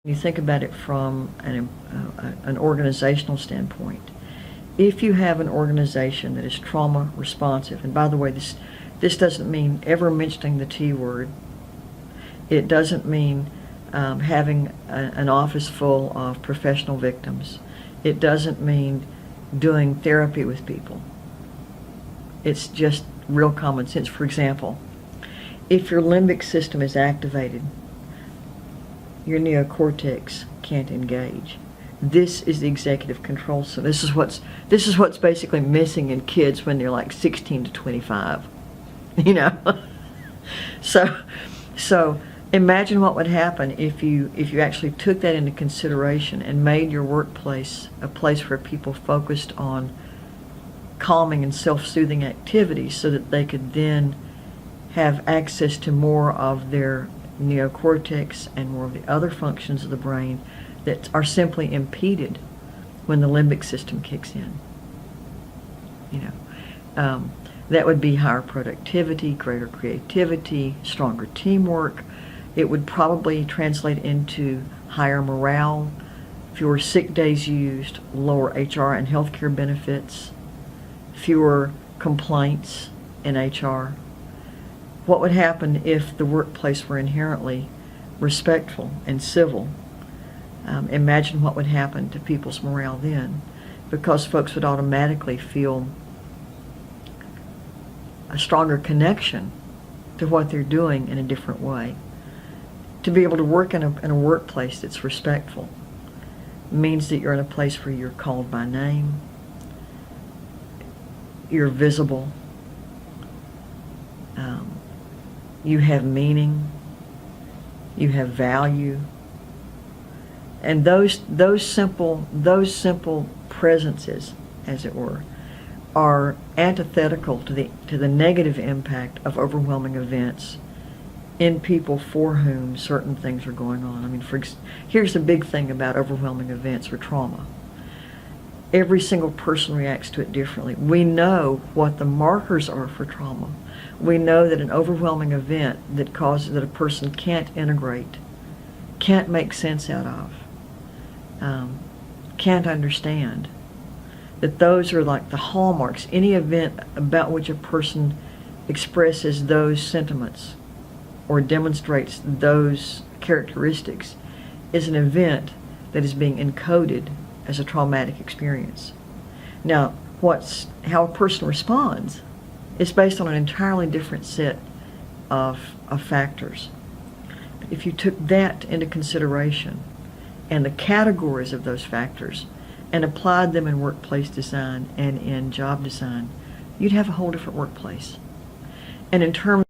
You think about it from an organizational standpoint. If you have an organization that is trauma responsive, and by the way, this doesn't mean ever mentioning the T word. It doesn't mean having an office full of professional victims. It doesn't mean doing therapy with people. It's just real common sense. For example, if your limbic system is activated, your neocortex can't engage. This is the executive control. So this is what's basically missing in kids when they're like 16 to 25. You know. So imagine what would happen if you actually took that into consideration and made your workplace a place where people focused on calming and self-soothing activities so that they could then have access to more of their neocortex and more of the other functions of the brain that are simply impeded when the limbic system kicks in. That would be higher productivity, greater creativity, stronger teamwork. It would probably translate into higher morale, fewer sick days used, lower HR and healthcare benefits, fewer complaints in HR. What would happen if the workplace were inherently respectful and civil? Imagine what would happen to people's morale then, because folks would automatically feel a stronger connection to what they're doing in a different way. To be able to work in a workplace that's respectful means that you're in a place where you're called by name, you're visible, you have meaning, you have value, and those simple presences, as it were, are antithetical to the negative impact of overwhelming events in people for whom certain things are going on. I mean, here's the big thing about overwhelming events or trauma. Every single person reacts to it differently. We know what the markers are for trauma. We know that an overwhelming event that causes that a person can't integrate, can't make sense out of, can't understand, that those are like the hallmarks. Any event about which a person expresses those sentiments or demonstrates those characteristics is an event that is being encoded as a traumatic experience. Now, how a person responds is based on an entirely different set of factors. If you took that into consideration and the categories of those factors and applied them in workplace design and in job design, you'd have a whole different workplace. And in terms